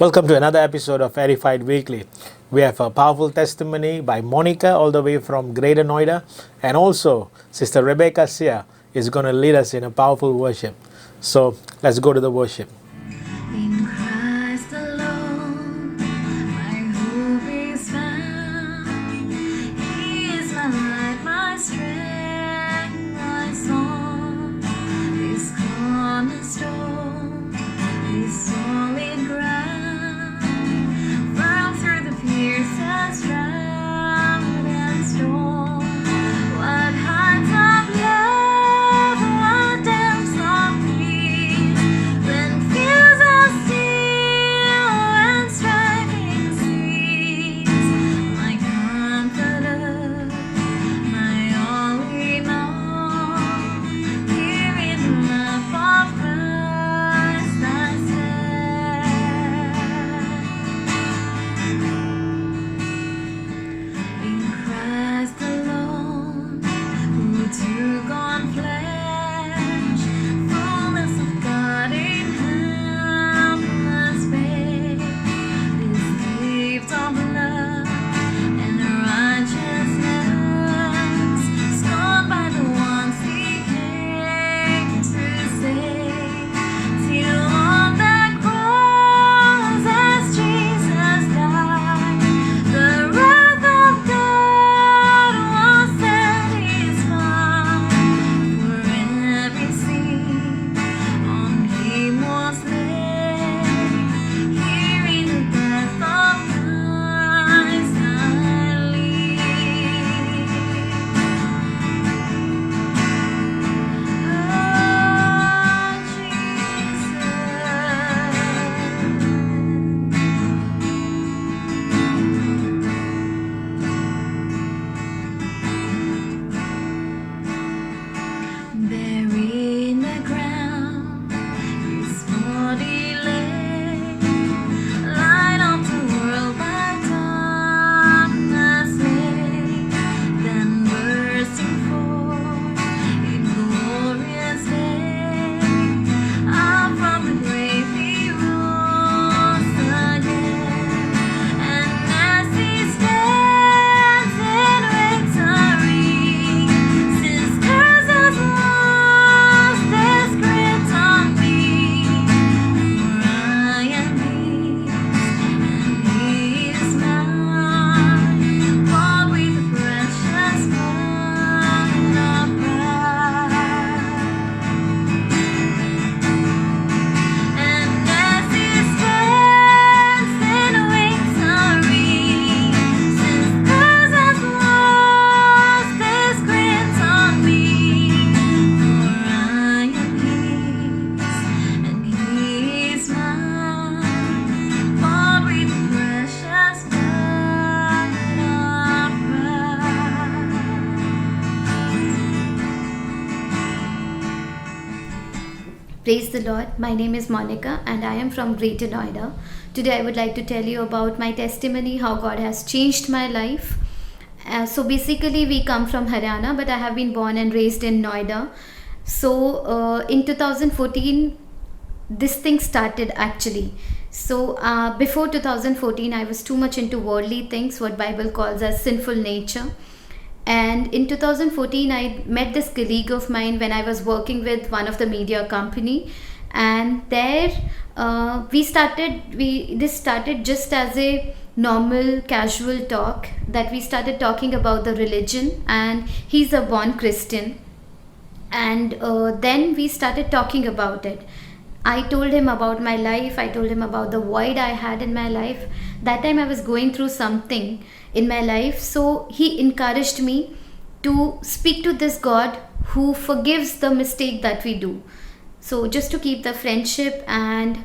Welcome to another episode of Verified Weekly. We have a powerful testimony by Monica, all the way from Greater Noida, and also Sister Rebecca Sia is going to lead us in a powerful worship. So let's go to the worship. In Christ alone, my hope is found. He is my light, my strength, my song. This cornerstone, this solid ground, firm through the fiercest drought and storm. What heights of love, what depths of peace, when fears are still and striving cease. My comforter, my all in all, here in the love of Christ I stand. In Christ alone, who took on flesh, fullness of God in helpless babe. This gift of love and righteousness, scorned by the ones He came to save. Till on that cross, as Jesus died, the wrath of God was satisfied. For every sin on Him was laid. Here in the death of Christ I live. Buried in the ground, His body lay, light of the world by darkness lay. Then bursting forth in glorious day, up from the grave He rose again. And as He stands in victory, since curse has lost its grip on me, for I am His and He is mine, bought with the precious blood of Christ. And as He stands in victory, since curse has lost its grip on me, for I am His and He is mine, bought with the precious blood of Christ. Praise the Lord. My name is Monica and I am from Greater Noida. Today I would like to tell you about my testimony, how God has changed my life. So basically we come from Haryana, but I have been born and raised in Noida. So in 2014 this thing started actually. So before 2014 I was too much into worldly things, what Bible calls as sinful nature. And in 2014 I met this colleague of mine when I was working with one of the media company, and there this started just as a normal casual talk, that we started talking about the religion, and he's a born Christian. And then we started talking about it. I told him about my life, I told him about the void I had in my life. That time I was going through something in my life, so he encouraged me to speak to this God who forgives the mistake that we do. So just to keep the friendship, and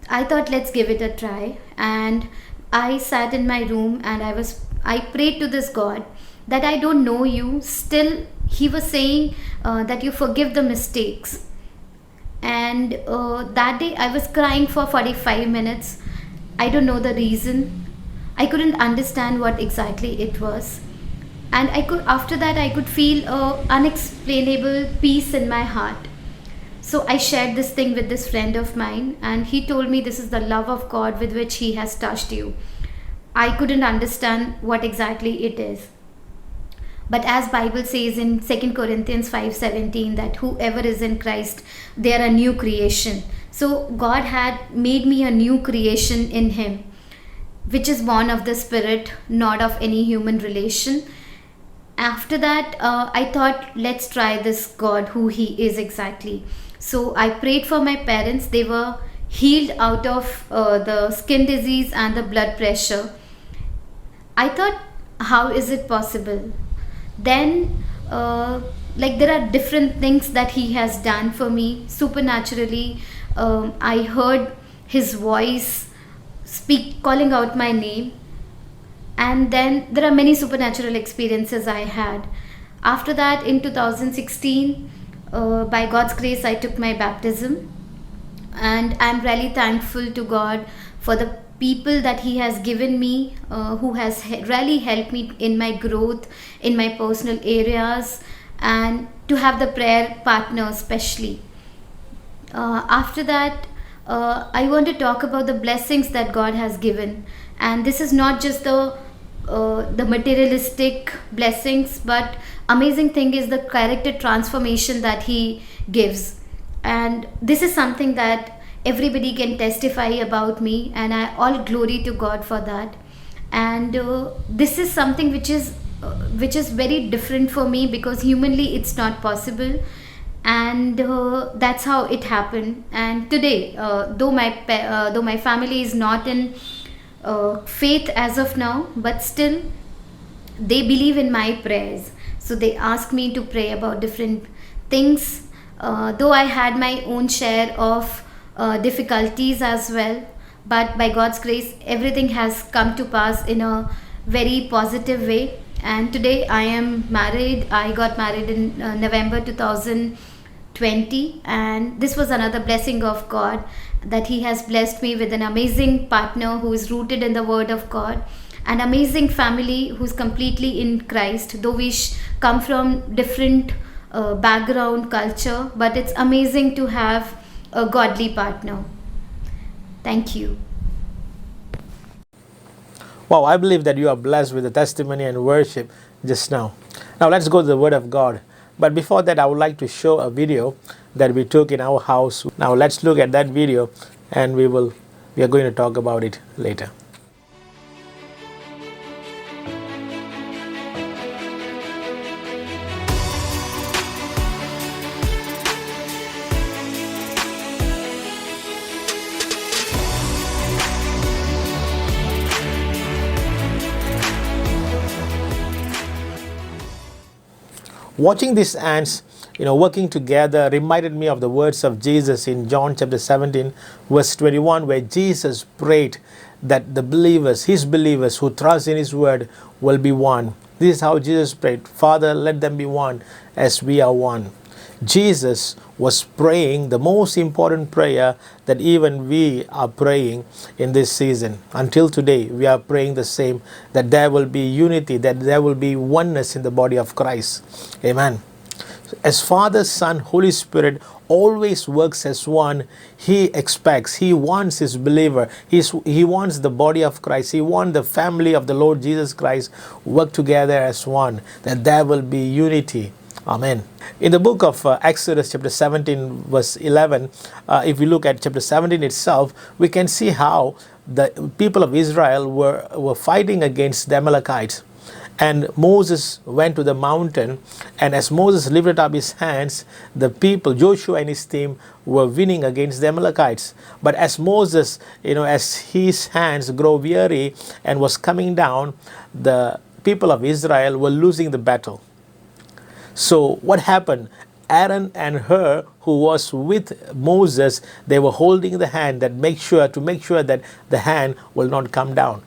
I thought let's give it a try. And I sat in my room and I prayed to this God that I don't know you, still he was saying that you forgive the mistakes. And that day I was crying for 45 minutes. I don't know the reason. I couldn't understand what exactly it was. And after that I could feel unexplainable peace in my heart. So I shared this thing with this friend of mine, and he told me this is the love of God with which he has touched you. I couldn't understand what exactly it is. But as Bible says in 2 Corinthians 5:17 that whoever is in Christ, they are a new creation. So God had made me a new creation in him, which is born of the Spirit, not of any human relation. After that, I thought, let's try this God, who he is exactly. So I prayed for my parents. They were healed out of the skin disease and the blood pressure. I thought, how is it possible? Then, like, there are different things that he has done for me supernaturally. I heard his voice speak, calling out my name. And then there are many supernatural experiences I had. After that, in 2016, by God's grace, I took my baptism, and I'm really thankful to God for the people that he has given me, who has really helped me in my growth in my personal areas, and to have the prayer partner especially. After that, I want to talk about the blessings that God has given, and this is not just the materialistic blessings, but amazing thing is the character transformation that he gives. And this is something that everybody can testify about me, and I all glory to God for that. And this is something which is very different for me, because humanly it's not possible. And that's how it happened. And today, though my family is not in faith as of now, but still they believe in my prayers. So they ask me to pray about different things. Though I had my own share of difficulties as well, but by God's grace, everything has come to pass in a very positive way. And today I am married. I got married in November 2020, and this was another blessing of God, that he has blessed me with an amazing partner who is rooted in the word of God, an amazing family who's completely in Christ, though we come from different background culture, but it's amazing to have a godly partner. Thank you. Wow, I believe that you are blessed with the testimony and worship just now. Now let's go to the Word of God. But before that, I would like to show a video that we took in our house. Now let's look at that video, and we are going to talk about it later. Watching these ants, working together reminded me of the words of Jesus in John chapter 17, verse 21, where Jesus prayed that the believers, his believers who trust in his word, will be one. This is how Jesus prayed, Father, let them be one as we are one. Jesus was praying the most important prayer that even we are praying in this season. Until today, we are praying the same, that there will be unity, that there will be oneness in the body of Christ. Amen. As Father, Son, Holy Spirit always works as one, he expects, he wants his believer, he wants the body of Christ, he wants the family of the Lord Jesus Christ work together as one, that there will be unity. Amen. In the book of Exodus chapter 17 verse 11, if we look at chapter 17 itself, we can see how the people of Israel were fighting against the Amalekites. And Moses went to the mountain, and as Moses lifted up his hands, the people, Joshua and his team, were winning against the Amalekites. But as Moses, as his hands grow weary and was coming down, the people of Israel were losing the battle. So what happened? Aaron and Hur, who was with Moses, they were holding the hand to make sure that the hand will not come down.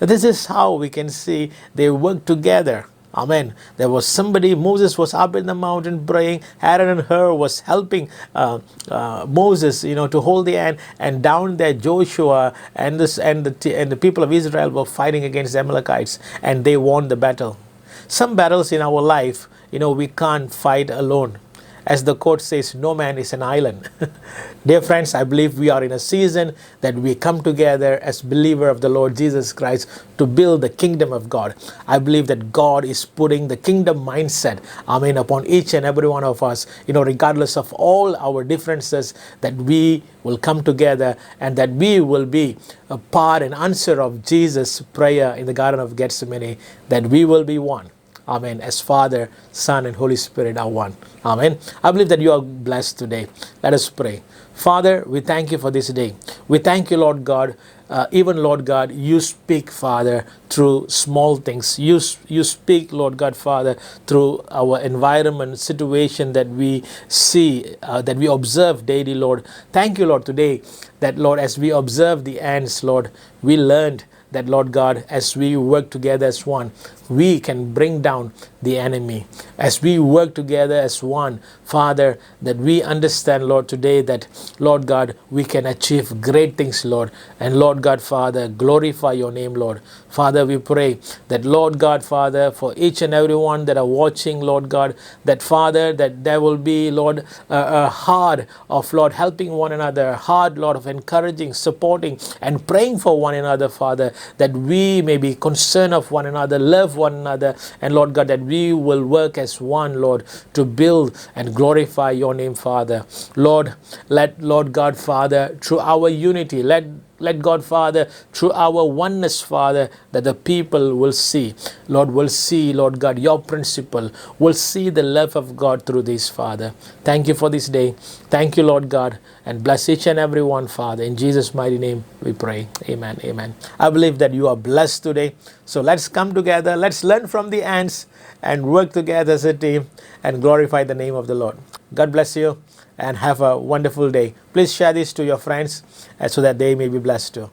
This is how we can see they worked together. Amen. There was somebody, Moses was up in the mountain praying, Aaron and Hur was helping Moses, to hold the hand, and down there Joshua and the people of Israel were fighting against the Amalekites, and they won the battle. Some battles in our life, we can't fight alone. As the quote says, no man is an island. Dear friends, I believe we are in a season that we come together as believer of the Lord Jesus Christ to build the kingdom of God. I believe that God is putting the kingdom mindset, amen, upon each and every one of us, regardless of all our differences, that we will come together and that we will be a part and answer of Jesus' prayer in the Garden of Gethsemane, that we will be one. Amen. As Father, Son, and Holy Spirit are one. Amen. I believe that you are blessed today. Let us pray. Father, we thank you for this day. We thank you, Lord God. Even, Lord God, you speak, Father, through small things. You speak, Lord God, Father, through our environment, situation that we see, that we observe daily, Lord. Thank you, Lord, today that, Lord, as we observe the ants, Lord, we learned that, Lord God, as we work together as one, we can bring down the enemy. As we work together as one, Father, that we understand, Lord, today that, Lord God, we can achieve great things, Lord. And Lord God, Father, glorify your name, Lord. Father, we pray that, Lord God, Father, for each and every one that are watching, Lord God, that, Father, that there will be, Lord, a heart of, Lord, helping one another, a heart, Lord, of encouraging, supporting, and praying for one another, Father, that we may be concerned of one another, love one another, and Lord God, that we will work as one, Lord, to build and glorify your name, Father. Lord, let, Lord God, Father, through our unity, let God, Father, through our oneness, Father, that the people will see, Lord God, your principle, will see the love of God through this, Father. Thank you for this day. Thank you, Lord God, and bless each and every one, Father. In Jesus' mighty name we pray. Amen. Amen. I believe that you are blessed today. So let's come together. Let's learn from the ants and work together as a team and glorify the name of the Lord. God bless you and have a wonderful day. Please share this to your friends so that they may be blessed too.